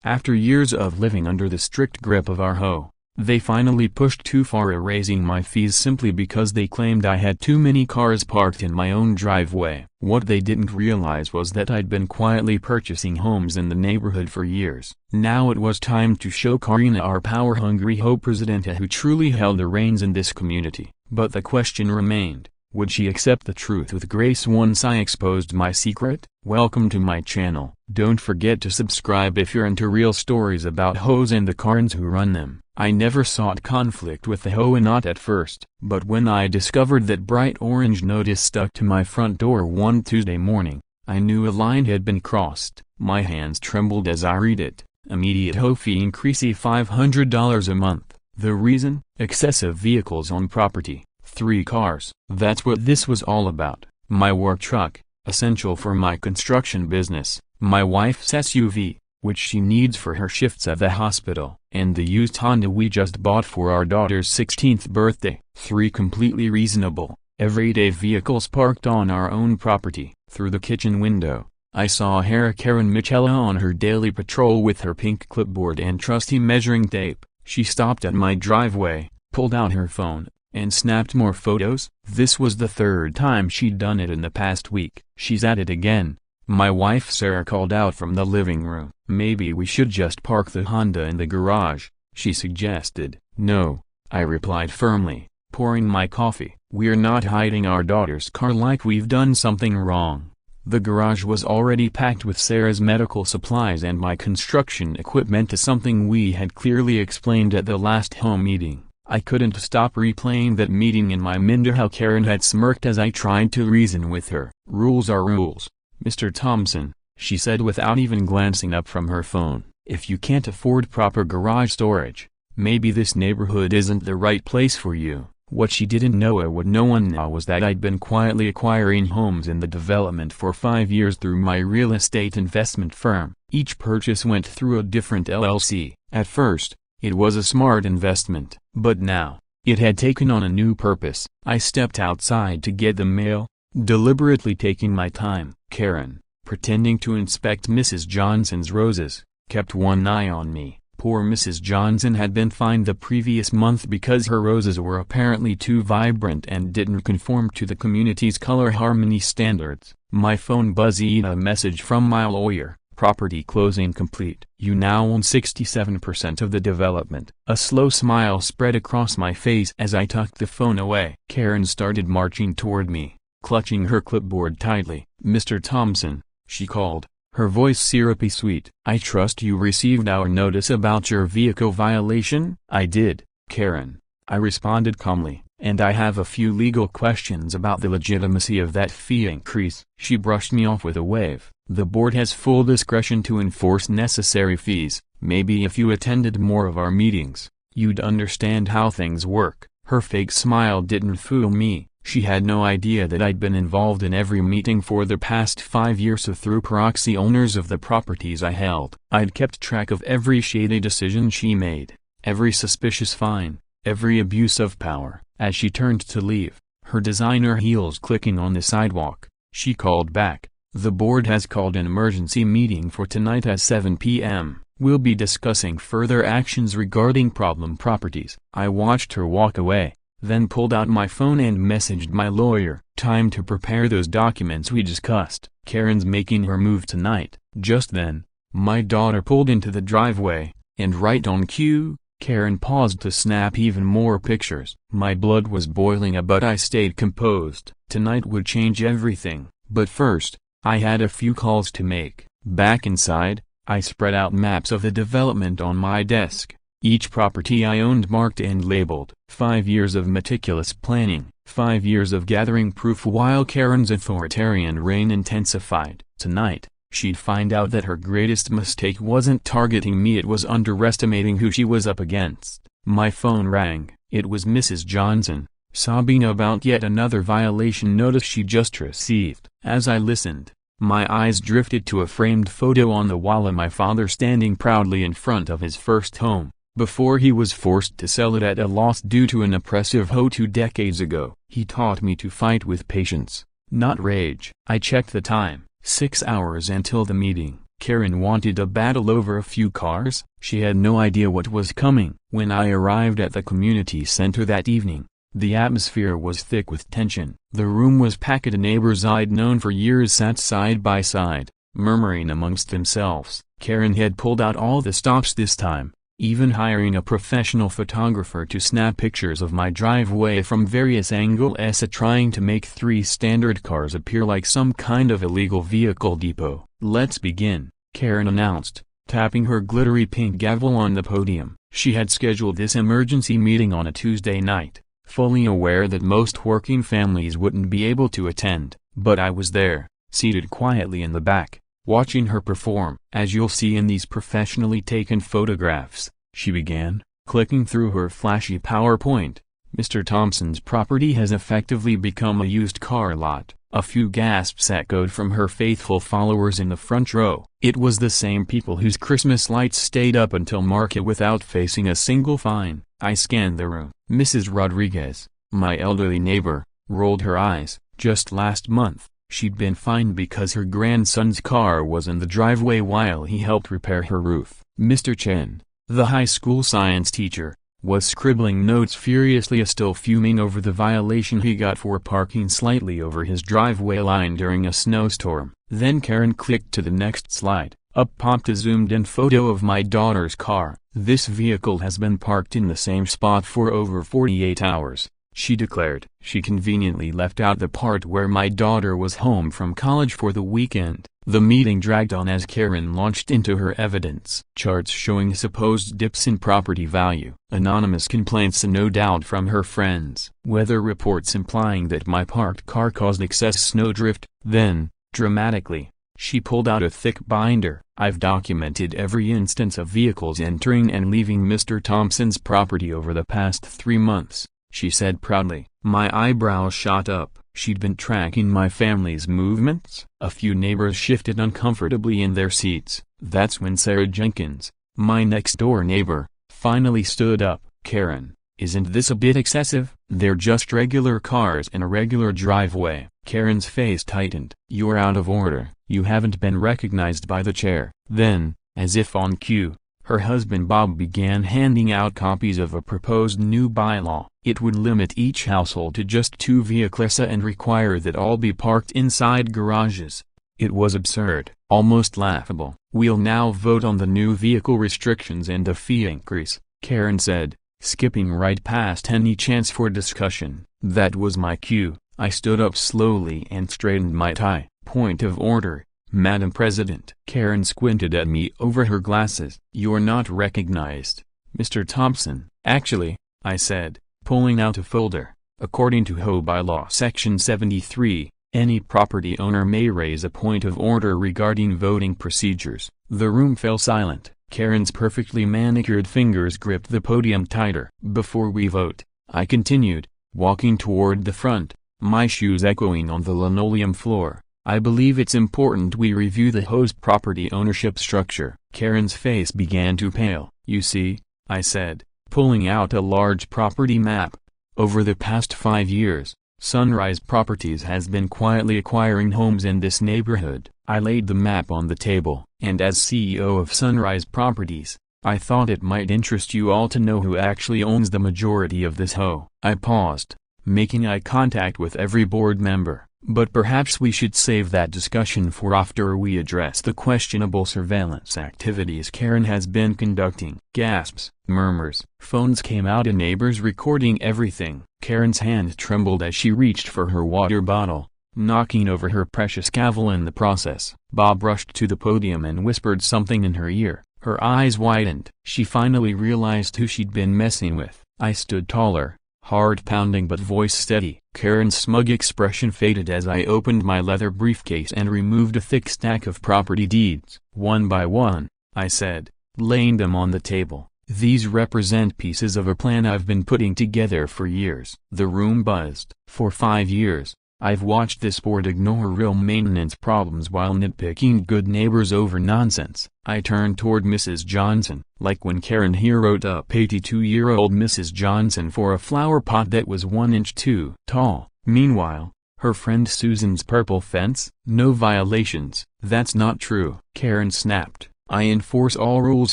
After years of living under the strict grip of our HOA, they finally pushed too far, raising my fees simply because they claimed I had too many cars parked in my own driveway. What they didn't realize was that I'd been quietly purchasing homes in the neighborhood for years. Now it was time to show Karina, our power-hungry HOA president, who truly held the reins in this community. But the question remained, would she accept the truth with grace once I exposed my secret? Welcome to my channel. Don't forget to subscribe if you're into real stories about HOAs and the Karens who run them. I never sought conflict with the HOA, not at first. But when I discovered that bright orange notice stuck to my front door one Tuesday morning, I knew a line had been crossed. My hands trembled as I read it. Immediate HOA fee increase $500 a month. The reason? Excessive vehicles on property. 3 cars. That's what this was all about. My work truck, essential for my construction business, my wife's SUV, which she needs for her shifts at the hospital, and the used Honda we just bought for our daughter's 16th birthday. 3 completely reasonable, everyday vehicles parked on our own property. Through the kitchen window, I saw Karen Michela on her daily patrol with her pink clipboard and trusty measuring tape. She stopped at my driveway, pulled out her phone, and snapped more photos. This was the 3rd time she'd done it in the past week. She's at it again. My wife Sarah called out from the living room. Maybe we should just park the Honda in the garage, she suggested. No, I replied firmly, pouring my coffee. We're not hiding our daughter's car like we've done something wrong. The garage was already packed with Sarah's medical supplies and my construction equipment, to something we had clearly explained at the last HOA meeting. I couldn't stop replaying that meeting in my mind. How Karen had smirked as I tried to reason with her. Rules are rules, Mr. Thompson, she said without even glancing up from her phone. If you can't afford proper garage storage, maybe this neighborhood isn't the right place for you. What she didn't know, or what no one knew, was that I'd been quietly acquiring homes in the development for 5 years through my real estate investment firm. Each purchase went through a different LLC. At first, it was a smart investment, but now, it had taken on a new purpose. I stepped outside to get the mail, deliberately taking my time. Karen, pretending to inspect Mrs. Johnson's roses, kept one eye on me. Poor Mrs. Johnson had been fined the previous month because her roses were apparently too vibrant and didn't conform to the community's color harmony standards. My phone buzzed, a message from my lawyer. Property closing complete. You now own 67% of the development. A slow smile spread across my face as I tucked the phone away. Karen started marching toward me, clutching her clipboard tightly. Mr. Thompson, she called, her voice syrupy sweet. I trust you received our notice about your vehicle violation? I did, Karen, I responded calmly, and I have a few legal questions about the legitimacy of that fee increase. She brushed me off with a wave. The board has full discretion to enforce necessary fees. Maybe if you attended more of our meetings, you'd understand how things work. Her fake smile didn't fool me. She had no idea that I'd been involved in every meeting for the past 5 years, so through proxy owners of the properties I held. I'd kept track of every shady decision she made, every suspicious fine, every abuse of power. As she turned to leave, her designer heels clicking on the sidewalk, she called back. The board has called an emergency meeting for tonight at 7 p.m. We'll be discussing further actions regarding problem properties. I watched her walk away, then pulled out my phone and messaged my lawyer. Time to prepare those documents we discussed. Karen's making her move tonight. Just then, my daughter pulled into the driveway, and right on cue, Karen paused to snap even more pictures. My blood was boiling, but I stayed composed. Tonight would change everything. But first, I had a few calls to make. Back inside, I spread out maps of the development on my desk, each property I owned marked and labeled. 5 years of meticulous planning, 5 years of gathering proof while Karen's authoritarian reign intensified. Tonight, she'd find out that her greatest mistake wasn't targeting me, it was underestimating who she was up against. My phone rang. It was Mrs. Johnson, sobbing about yet another violation notice she just received. As I listened, my eyes drifted to a framed photo on the wall of my father standing proudly in front of his first home, before he was forced to sell it at a loss due to an oppressive HOA 2 decades ago. He taught me to fight with patience, not rage. I checked the time. 6 hours until the meeting. Karen wanted a battle over a few cars. She had no idea what was coming. When I arrived at the community center that evening, the atmosphere was thick with tension. The room was packed. Neighbors I'd known for years sat side by side, murmuring amongst themselves. Karen had pulled out all the stops this time, even hiring a professional photographer to snap pictures of my driveway from various angles, trying to make 3 standard cars appear like some kind of illegal vehicle depot. "Let's begin," Karen announced, tapping her glittery pink gavel on the podium. She had scheduled this emergency meeting on a Tuesday night, fully aware that most working families wouldn't be able to attend, but I was there, seated quietly in the back, watching her perform. "As you'll see in these professionally taken photographs," she began, clicking through her flashy PowerPoint, "Mr. Thompson's property has effectively become a used car lot." A few gasps echoed from her faithful followers in the front row. It was the same people whose Christmas lights stayed up until market without facing a single fine. I scanned the room. Mrs. Rodriguez, my elderly neighbor, rolled her eyes. Just last month, she'd been fined because her grandson's car was in the driveway while he helped repair her roof. Mr. Chen, the high school science teacher, was scribbling notes furiously, still fuming over the violation he got for parking slightly over his driveway line during a snowstorm. Then Karen clicked to the next slide. Up popped a zoomed-in photo of my daughter's car. "This vehicle has been parked in the same spot for over 48 hours, she declared. She conveniently left out the part where my daughter was home from college for the weekend. The meeting dragged on as Karen launched into her evidence. Charts showing supposed dips in property value. Anonymous complaints and no doubt from her friends. Weather reports implying that my parked car caused excess snowdrift. Then, dramatically, she pulled out a thick binder. "I've documented every instance of vehicles entering and leaving Mr. Thompson's property over the past 3 months," she said proudly. My eyebrows shot up. She'd been tracking my family's movements. A few neighbors shifted uncomfortably in their seats. That's when Sarah Jenkins, my next-door neighbor, finally stood up. "Karen, isn't this a bit excessive? They're just regular cars in a regular driveway." Karen's face tightened. "You're out of order. You haven't been recognized by the chair." Then, as if on cue, her husband Bob began handing out copies of a proposed new bylaw. It would limit each household to just 2 vehicles and require that all be parked inside garages. It was absurd, almost laughable. "We'll now vote on the new vehicle restrictions and a fee increase," Karen said, skipping right past any chance for discussion. That was my cue. I stood up slowly and straightened my tie. "Point of order, Madam President." Karen squinted at me over her glasses. "You're not recognized, Mr. Thompson." "Actually," I said, pulling out a folder, "according to HOA bylaw section 73, any property owner may raise a point of order regarding voting procedures." The room fell silent. Karen's perfectly manicured fingers gripped the podium tighter. "Before we vote," I continued, walking toward the front, my shoes echoing on the linoleum floor, "I believe it's important we review the HOA's property ownership structure." Karen's face began to pale. "You see," I said, pulling out a large property map, "over the past 5 years, Sunrise Properties has been quietly acquiring homes in this neighborhood." I laid the map on the table. "And as CEO of Sunrise Properties, I thought it might interest you all to know who actually owns the majority of this HOA." I paused, making eye contact with every board member. "But perhaps we should save that discussion for after we address the questionable surveillance activities Karen has been conducting." Gasps, murmurs. Phones came out and neighbors recording everything. Karen's hand trembled as she reached for her water bottle, knocking over her precious gavel in the process. Bob rushed to the podium and whispered something in her ear. Her eyes widened. She finally realized who she'd been messing with. I stood taller, heart pounding but voice steady. Karen's smug expression faded as I opened my leather briefcase and removed a thick stack of property deeds. "One by one," I said, laying them on the table, "these represent pieces of a plan I've been putting together for years." The room buzzed. For 5 years, I've watched this board ignore real maintenance problems while nitpicking good neighbors over nonsense. I turned toward Mrs. Johnson, like when Karen here wrote up 82-year-old Mrs. Johnson for a flower pot that was 1 inch too tall. Meanwhile, Her friend Susan's purple fence? No violations. That's not true. Karen snapped. I enforce all rules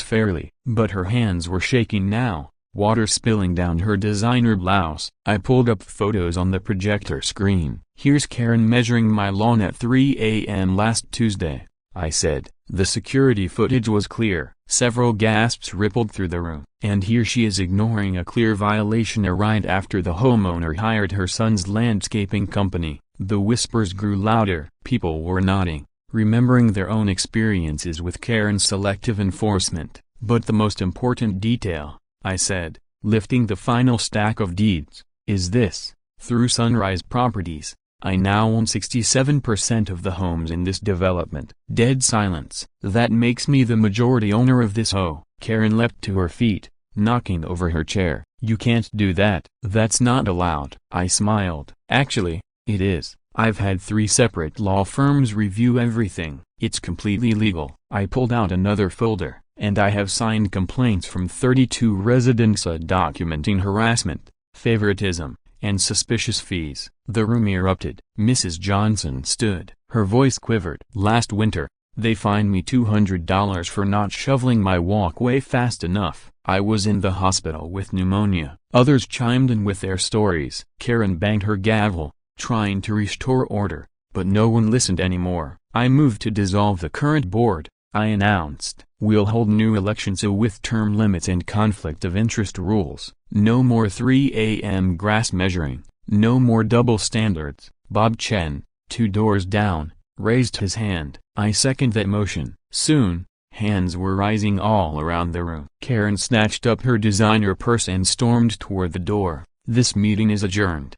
fairly. But her hands were shaking now, water spilling down her designer blouse. I pulled up photos on the projector screen. Here's Karen measuring my lawn at 3 a.m. last Tuesday, I said. The security footage was clear. Several gasps rippled through the room. And here she is ignoring a clear violation right after the homeowner hired her son's landscaping company. The whispers grew louder. People were nodding, remembering their own experiences with Karen's selective enforcement. But the most important detail, I said, lifting the final stack of deeds, is this: through Sunrise Properties, I now own 67% of the homes in this development. Dead silence. That makes me the majority owner of this HOA. Karen leapt to her feet, knocking over her chair. You can't do that. That's not allowed. I smiled. Actually, it is. I've had 3 separate law firms review everything. It's completely legal. I pulled out another folder, and I have signed complaints from 32 residents documenting harassment, favoritism, and suspicious fees. The room erupted. Mrs. Johnson stood. Her voice quivered. Last winter, they fined me $200 for not shoveling my walkway fast enough. I was in the hospital with pneumonia. Others chimed in with their stories. Karen banged her gavel, trying to restore order, but no one listened anymore. I moved to dissolve the current board, I announced. We'll hold new elections with term limits and conflict of interest rules. No more 3 a.m. grass measuring. No more double standards. Bob Chen, 2 doors down, raised his hand. I second that motion. Soon, hands were rising all around the room. Karen snatched up her designer purse and stormed toward the door. This meeting is adjourned,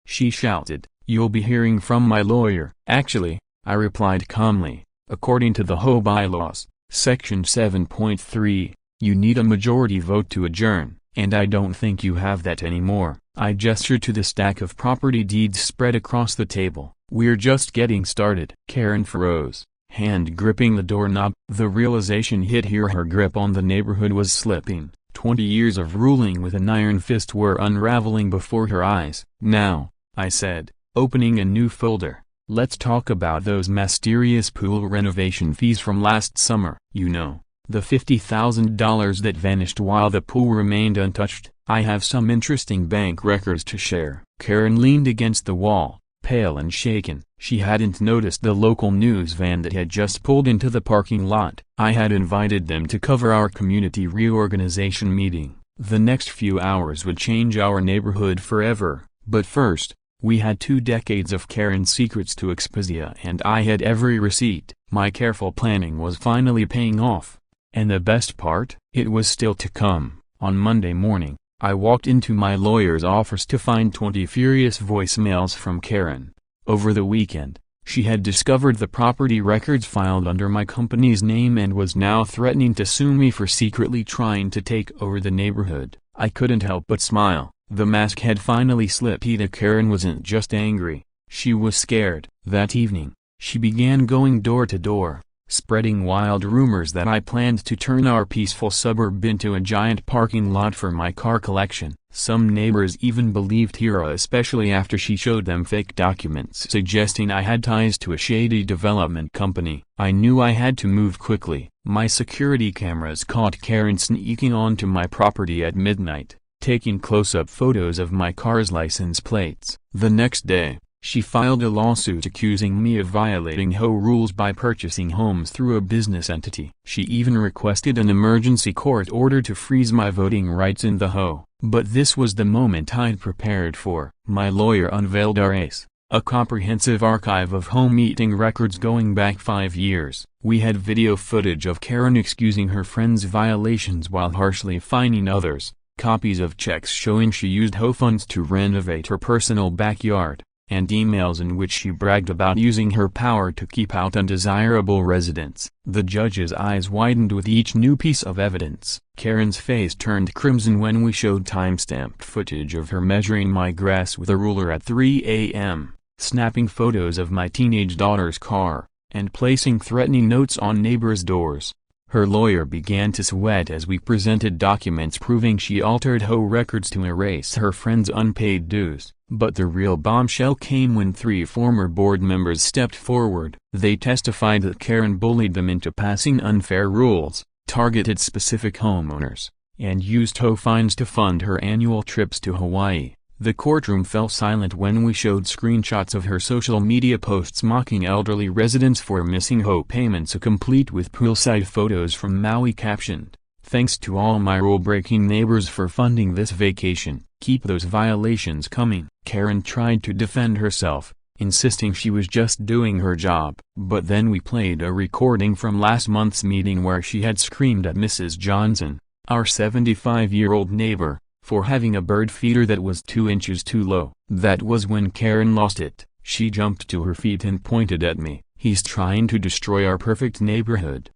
she shouted. You'll be hearing from my lawyer. Actually, I replied calmly, according to the HOA bylaws, Section 7.3, you need a majority vote to adjourn, and I don't think you have that anymore. I gestured to the stack of property deeds spread across the table. We're just getting started. Karen froze, hand gripping the doorknob. The realization hit her. Her grip on the neighborhood was slipping. 20 years of ruling with an iron fist were unraveling before her eyes. Now, I said, opening a new folder, let's talk about those mysterious pool renovation fees from last summer. You know, the $50,000 that vanished while the pool remained untouched. I have some interesting bank records to share. Karen leaned against the wall, pale and shaken. She hadn't noticed the local news van that had just pulled into the parking lot. I had invited them to cover our community reorganization meeting. The next few hours would change our neighborhood forever. But first, we had 2 decades of Karen's secrets to expose, and I had every receipt. My careful planning was finally paying off. And the best part? It was still to come. On Monday morning, I walked into my lawyer's office to find 20 furious voicemails from Karen. Over the weekend, she had discovered the property records filed under my company's name and was now threatening to sue me for secretly trying to take over the neighborhood. I couldn't help but smile. The mask had finally slipped. Karen wasn't just angry, she was scared. That evening, she began going door to door, spreading wild rumors that I planned to turn our peaceful suburb into a giant parking lot for my car collection. Some neighbors even believed her, especially after she showed them fake documents suggesting I had ties to a shady development company. I knew I had to move quickly. My security cameras caught Karen sneaking onto my property at midnight, taking close-up photos of my car's license plates. The next day, she filed a lawsuit accusing me of violating HOA rules by purchasing homes through a business entity. She even requested an emergency court order to freeze my voting rights in the HOA. But this was the moment I'd prepared for. My lawyer unveiled our ace, a comprehensive archive of HOA meeting records going back 5 years. We had video footage of Karen excusing her friends' violations while harshly fining others, copies of checks showing she used HOA funds to renovate her personal backyard, and emails in which she bragged about using her power to keep out undesirable residents. The judge's eyes widened with each new piece of evidence. Karen's face turned crimson when we showed time-stamped footage of her measuring my grass with a ruler at 3 a.m., snapping photos of my teenage daughter's car, and placing threatening notes on neighbors' doors. Her lawyer began to sweat as we presented documents proving she altered HOA records to erase her friends' unpaid dues. But the real bombshell came when 3 former board members stepped forward. They testified that Karen bullied them into passing unfair rules, targeted specific homeowners, and used HOA fines to fund her annual trips to Hawaii. The courtroom fell silent when we showed screenshots of her social media posts mocking elderly residents for missing HOA payments, complete with poolside photos from Maui captioned, "Thanks to all my rule-breaking neighbors for funding this vacation. Keep those violations coming." Karen tried to defend herself, insisting she was just doing her job. But then we played a recording from last month's meeting where she had screamed at Mrs. Johnson, our 75-year-old neighbor, for having a bird feeder that was 2 inches too low. That was when Karen lost it. She jumped to her feet and pointed at me. "He's trying to destroy our perfect neighborhood,"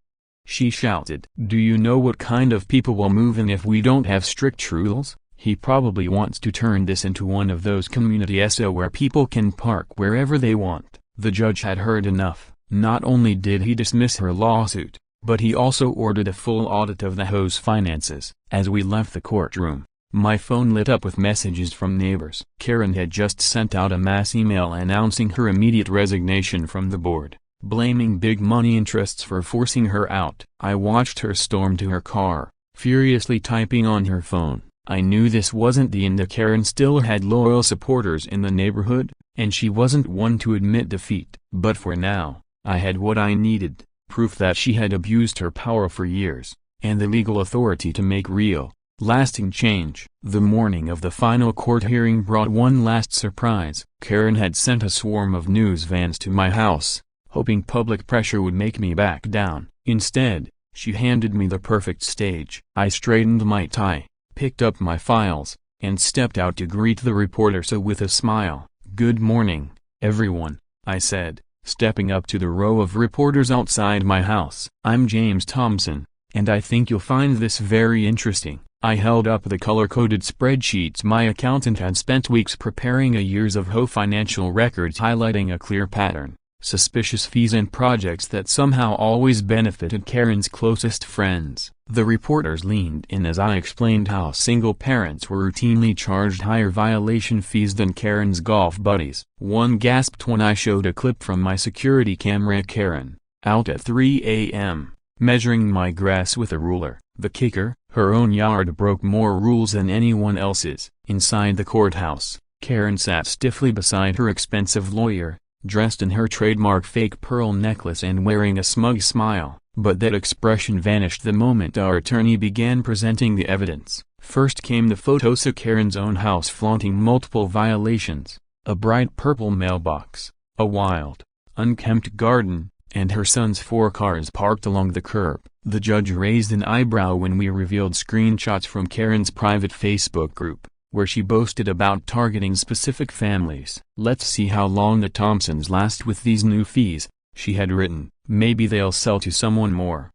she shouted. "Do you know what kind of people will move in if we don't have strict rules? He probably wants to turn this into one of those communities where people can park wherever they want." The judge had heard enough. Not only did he dismiss her lawsuit, but he also ordered a full audit of the HOA's finances. As we left the courtroom, my phone lit up with messages from neighbors. Karen had just sent out a mass email announcing her immediate resignation from the board, blaming big money interests for forcing her out. I watched her storm to her car, furiously typing on her phone. I knew this wasn't the end. Karen still had loyal supporters in the neighborhood, and she wasn't one to admit defeat. But for now, I had what I needed, proof that she had abused her power for years, and the legal authority to make real, lasting change. The morning of the final court hearing brought one last surprise. Karen had sent a swarm of news vans to my house, hoping public pressure would make me back down. Instead, she handed me the perfect stage. I straightened my tie, picked up my files, and stepped out to greet the reporters with a smile. "Good morning, everyone," I said, stepping up to the row of reporters outside my house. "I'm James Thompson, and I think you'll find this very interesting." I held up the color-coded spreadsheets my accountant had spent weeks preparing, a years of HOA financial records highlighting a clear pattern: suspicious fees and projects that somehow always benefited Karen's closest friends. The reporters leaned in as I explained how single parents were routinely charged higher violation fees than Karen's golf buddies. One gasped when I showed a clip from my security camera. Karen, out at 3 a.m., measuring my grass with a ruler. The kicker, her own yard broke more rules than anyone else's. Inside the courthouse, Karen sat stiffly beside her expensive lawyer, dressed in her trademark fake pearl necklace and wearing a smug smile. But that expression vanished the moment our attorney began presenting the evidence. First came the photos of Karen's own house flaunting multiple violations: a bright purple mailbox, a wild, unkempt garden, and her son's 4 cars parked along the curb. The judge raised an eyebrow when we revealed screenshots from Karen's private Facebook group, where she boasted about targeting specific families. "Let's see how long the Thompsons last with these new fees," she had written. "Maybe they'll sell to someone more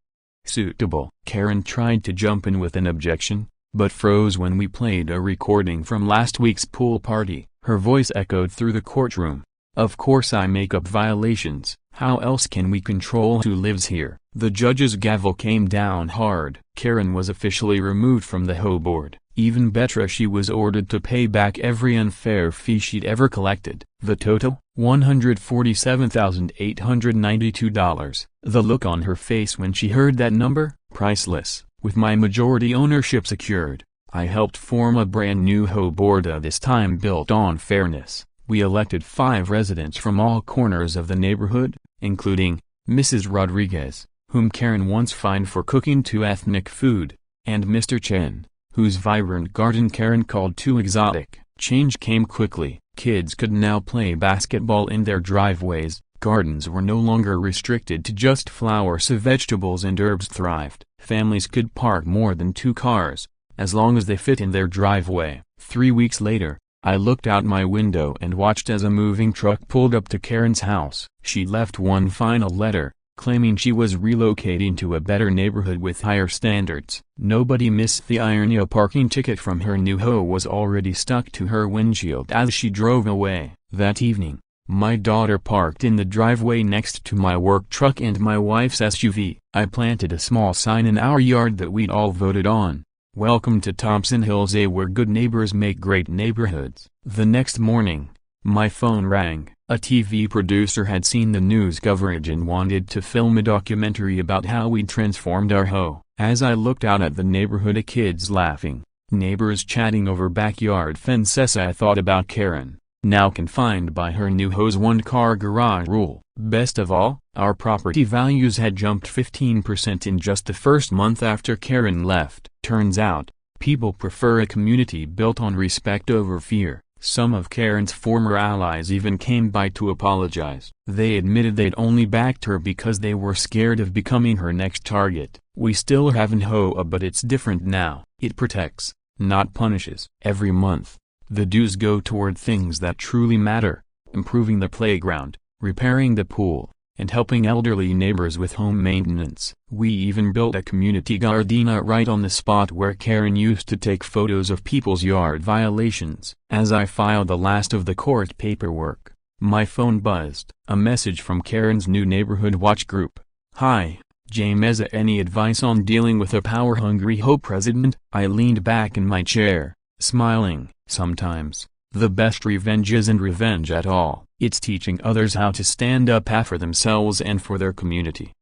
suitable." Karen tried to jump in with an objection, but froze when we played a recording from last week's pool party. Her voice echoed through the courtroom. "Of course I make up violations. How else can we control who lives here?" The judge's gavel came down hard. Karen was officially removed from the HOA board. Even better, she was ordered to pay back every unfair fee she'd ever collected. The total? $147,892. The look on her face when she heard that number? Priceless. With my majority ownership secured, I helped form a brand new HOA board, this time built on fairness. We elected 5 residents from all corners of the neighborhood, including Mrs. Rodriguez, whom Karen once fined for cooking too ethnic food, and Mr. Chen, whose vibrant garden Karen called too exotic. Change came quickly. Kids could now play basketball in their driveways. Gardens were no longer restricted to just flowers, so vegetables and herbs thrived. Families could park more than 2 cars, as long as they fit in their driveway. 3 weeks later, I looked out my window and watched as a moving truck pulled up to Karen's house. She left one final letter, claiming she was relocating to a better neighborhood with higher standards. Nobody missed the irony: a parking ticket from her new HOA was already stuck to her windshield as she drove away. That evening, my daughter parked in the driveway next to my work truck and my wife's SUV. I planted a small sign in our yard that we'd all voted on, Welcome to Thompson Hills, where good neighbors make great neighborhoods. The next morning, my phone rang. A TV producer had seen the news coverage and wanted to film a documentary about how we'd transformed our HOA. As I looked out at the neighborhood, kids laughing, neighbors chatting over backyard fences, I thought about Karen, now confined by her new HOA's one-car garage rule. Best of all, our property values had jumped 15% in just the first month after Karen left. Turns out, people prefer a community built on respect over fear. Some of Karen's former allies even came by to apologize. They admitted they'd only backed her because they were scared of becoming her next target. We still have an HOA, but it's different now. It protects, not punishes. Every month, the dues go toward things that truly matter: improving the playground, repairing the pool, and helping elderly neighbors with home maintenance. We even built a community gardenia right on the spot where Karen used to take photos of people's yard violations. As I filed the last of the court paperwork, my phone buzzed. A message from Karen's new neighborhood watch group. "Hi, Jameza, any advice on dealing with a power-hungry HOA president?" I leaned back in my chair, smiling. Sometimes, the best revenge isn't revenge at all. It's teaching others how to stand up for themselves and for their community.